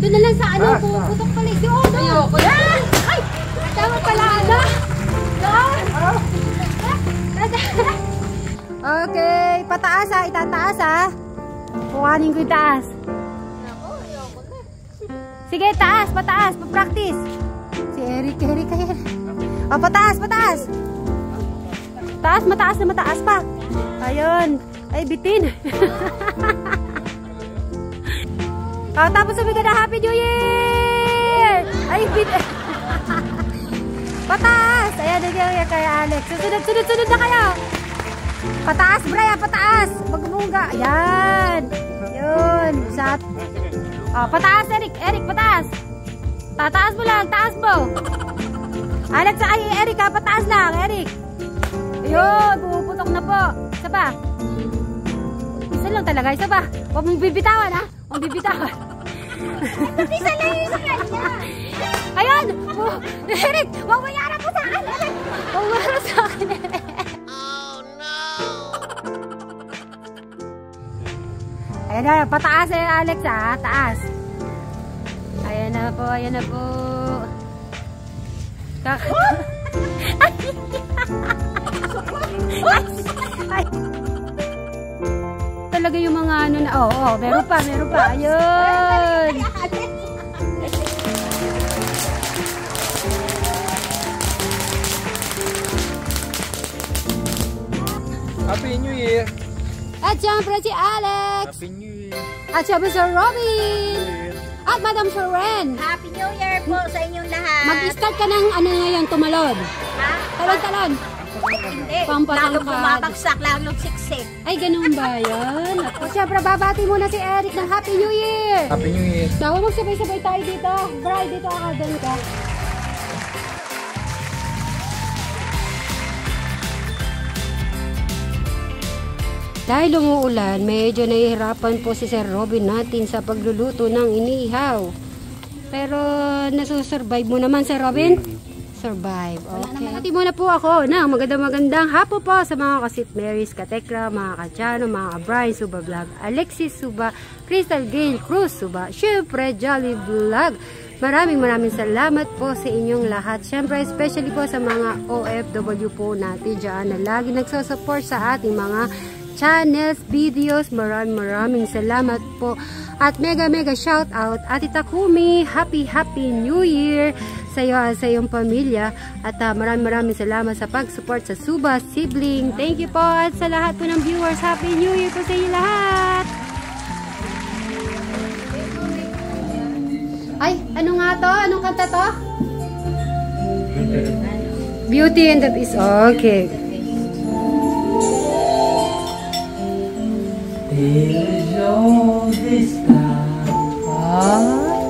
Doon na lang sa ano, puputok pala. Ayoko na. Ay! Tama pala, ano? Okay, pataas ha. Itataas ha. Kuhanin ko yung taas. Ayoko na. Sige, taas, pataas. Pa-practice. Si Eric. Oh, pataas. Taas, mataas pa. Ayun. Ay, bitin. Oh, tapos sabi ka na, Happy New Year! Ay, bitin. Pataas. Ayan, nangyayari kay Alex. Sunod na kayo. Pataas, Brian, pataas. Magmunga. Ayan. Yun. Shot. Oh, pataas, Eric, pataas. Tataas mo lang, taas mo. Alex, ay, Eric, ha, pataas lang, Eric. Ayun, pumuputok na po. Isa pa. Isa lang talaga, isa pa. Huwag mong bibitawan, ha? Huwag bibitawan. Isa lang yung sa kanya. Ayun! Eric, huwag mayarap mo sa akin, Eric. Huwag mayarap sa akin, Eric. Oh, no! Ayan na, pataas eh, Alex, ha? Taas. Ayan na po, ayan na po. Ay. Talaga yung mga ano na, meron pa, ayun. Happy New Year! At syempre si Alex. Happy New Year! At syempre si Robin. At Madam Soren. Happy New Year po sa inyong lahat. Mag-start ka ng ano ngayon, tumalon. Ha? Talon. Hindi. Pampatangkad. Lalo bumabagsak, lalo siksik. Ay, ganun ba yan? At syempre, babati muna si Eric ng Happy New Year. Happy New Year! Dawa magsabay-sabay tayo dito. Bray, dito ako. Doon ka. Dahil umuulan, medyo nahihirapan po si Sir Robin natin sa pagluluto ng inihaw. Pero nasusurvive mo naman, Sir Robin? Survive. Okay. Hati muna po ako na magandang hapon po sa mga kasit Marys, Katekla, mga Kachano, mga Brian Suba Vlog, Alexis Suba, Crystal Gail Cruz Suba, syempre Jolly Vlog. Maraming salamat po sa inyong lahat. Syempre, especially po sa mga OFW po natin dyan na lagi nagsusupport sa ating mga channels, videos. Maraming salamat po. At mega shout out Ate Takumi, happy New Year sa iyo at sa iyong pamilya. At maraming salamat sa pag-support sa Suba Sibling. Thank you po. At sa lahat po ng viewers, happy New Year po sa inyo lahat. Ay, ano nga to? Anong kanta to? Beauty and the Beast. Okay.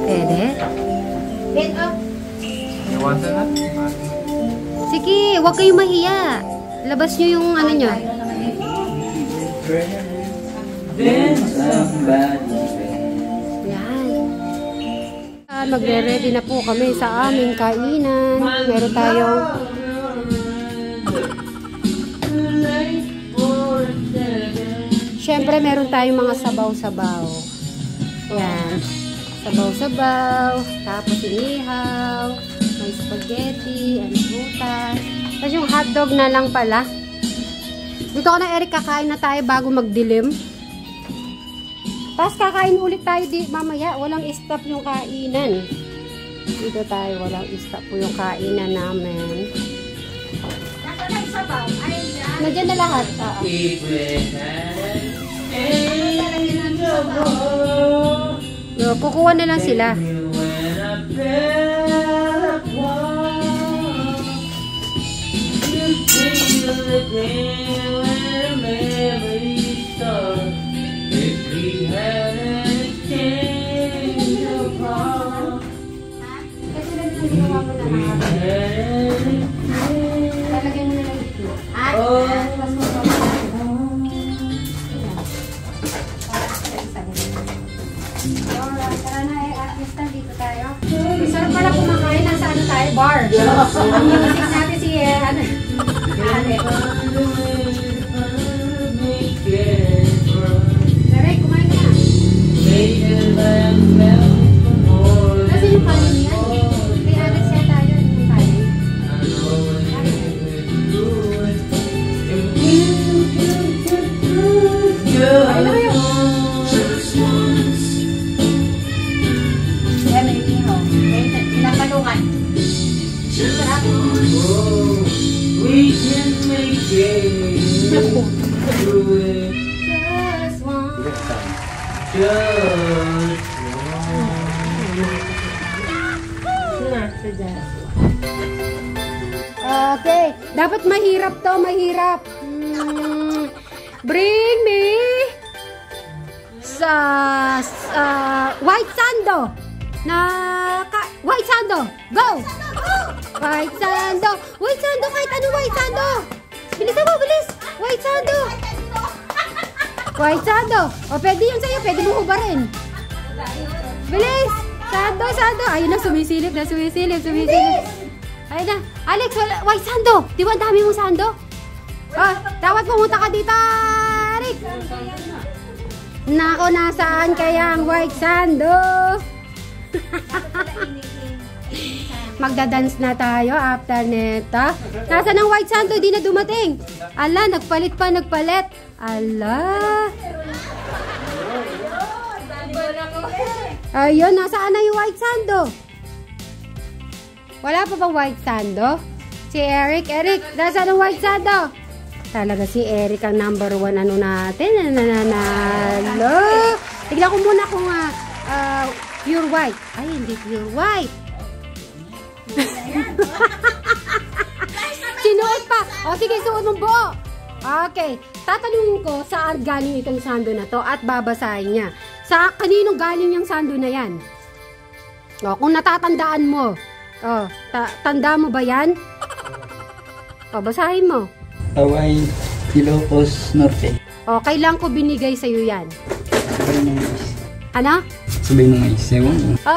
Pwede? Get up. Iwasan na? Sige, huwag kayong mahiya. Labas nyo yung ano nyo. Yan. Magre-ready na po kami sa aming kainan. Meron tayong syempre, meron tayong mga sabaw-sabaw. Yan. Sabaw-sabaw. Tapos inihaw. May spaghetti. Ano butas. Tapos yung hotdog na lang pala. Dito ko na, Eric, kakain na tayo bago magdilim. Tapos kakain ulit tayo mamaya. Walang stop yung kainan. Dito tayo. Walang stop po yung kainan namin. Nasaan ang sabaw? Ay, yan. Nandiyan na lahat. Kukuha na lang sila. Talagyan mo na lang dito. Tara na dito tayo. Sarap pala kumakain. Nasa ano tayo? Bar. Ang music natin si Ale. Direk, kumain ka. Just one. Okay, dapat mahirap to, mahirap. Bring me sa White Sando. White Sando, go! White Sando, White Sando, kahit ano White Sando. Bilis ako, bilis. White Sando. White Sando. O, pwede yun sa'yo, pwede mo hubarin. Bilis. Sando, Sando. Ayun na, sumisilip na, sumisilip. Ayun na. Alex, White Sando. Di ba ang dami mong Sando? Dapat pumunta ka dito, Eric. Nako, nasaan kaya ang White Sando? Magdadance na tayo after neta. Nasaan ang White Sando? Di na dumating. Ala, nagpalit. Ala. Ayun, nasaan na yung White Sando? Wala pa bang White Sando? Si Eric, nasaan ang White Sando? Talaga si Eric ang number 1 ano natin. Nananalo. Tignan ko muna kung pure white. Ay, hindi pure white. Sinuot pa. O sige, suot mong buo. Okay. Tatanungin ko saan galing itong sando na to at babasahin niya. Sa kaninong galing yung sando na yan? O, kung natatandaan mo. O, tanda mo ba yan? O, basahin mo. Hawaii, Ilocos Norte. O, kailan ko binigay sa'yo yan? Sabay ng mais. Ano? Sabay ng mais.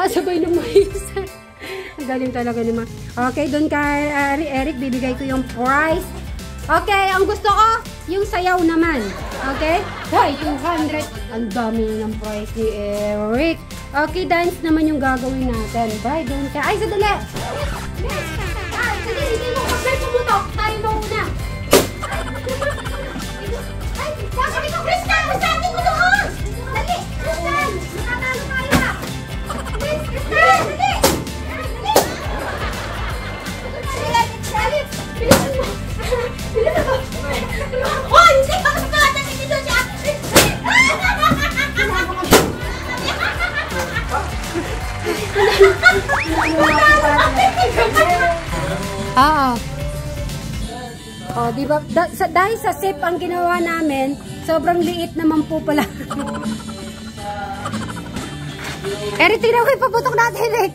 Sabay ng mais. Ang galing talaga naman. Okay, doon kay Eric, bibigay ko yung prize. Okay, ang gusto ko, yung sayaw naman. Okay? Hoy, 200. Ang dami na ng prize ni Eric. Okay, dance naman yung gagawin natin. Bye, doon kay... Ay, sadali! Sadali, hindi mo. Pag-play pumutok, tayo mauna. Ay, sabi ko, Crystal! Sabi ko doon! Dali! Crystal! Nakatalo tayo ha! Crystal! Dali! Dali! Bilisan mo! Bilisan mo! Oh! Hindi ka magkakata! Dito siya! Oo. Oh, di ba? Dahil sa sip ang ginawa namin, sobrang liit naman po pala. Eric, tingnan ko yung paputok natin, Eric.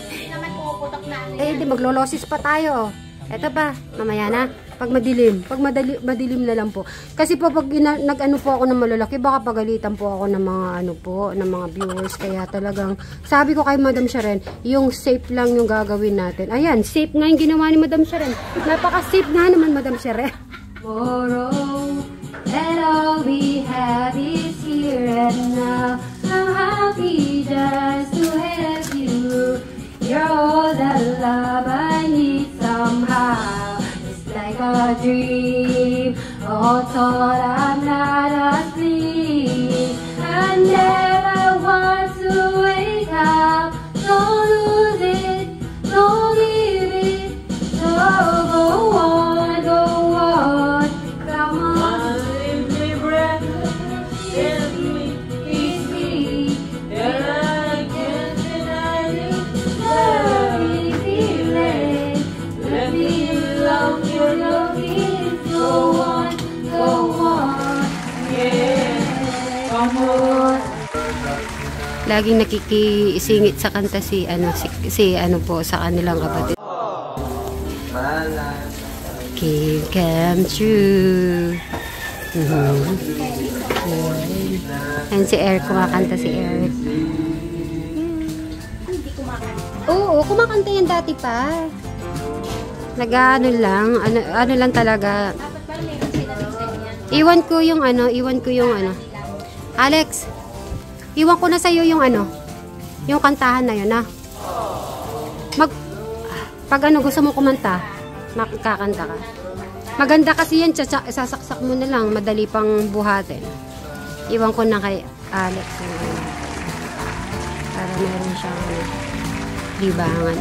Hindi naman pumuputok na. Eh, hindi, maglolosis pa tayo. Eto pa, mamaya na. Pag madilim. Pag madilim na lang po. Kasi po, pag nag-ano po ako ng malalaki, baka pagalitan po ako ng mga ano po, ng mga viewers. Kaya talagang, sabi ko kay Madam Sharon, yung safe lang yung gagawin natin. Ayan, safe nga yung ginawa ni Madam Sharon. Napaka-safe nga naman, Madam Sharon. Tomorrow, and all we have is here and now. I'm happy just to have you. You're all the love I need somehow. Like a dream, all thought I'm not asleep. I never want to wake up. Don't lose it, don't leave it. So go on, come on. Leave me breath, give me, kiss me, and I can't deny it. Let me feel it, let me love you. Go on, yeah, come on. Laging nakikisingit sa kanta si ano po sa kanilang kapatid. Can come true. And si Eric, kumakanta si Eric. Oo, kumakanta yan dati pa. Nag-ano lang, ano lang talaga. Iwan ko yung ano. Alex, iwan ko na sa'yo yung yung kantahan na yun, ha? Pag gusto mo kumanta, makakanta ka. Maganda kasi yan, sasaksak mo na lang, madali pang buhatin. Iwan ko na kay Alex. Para meron siyang libangan.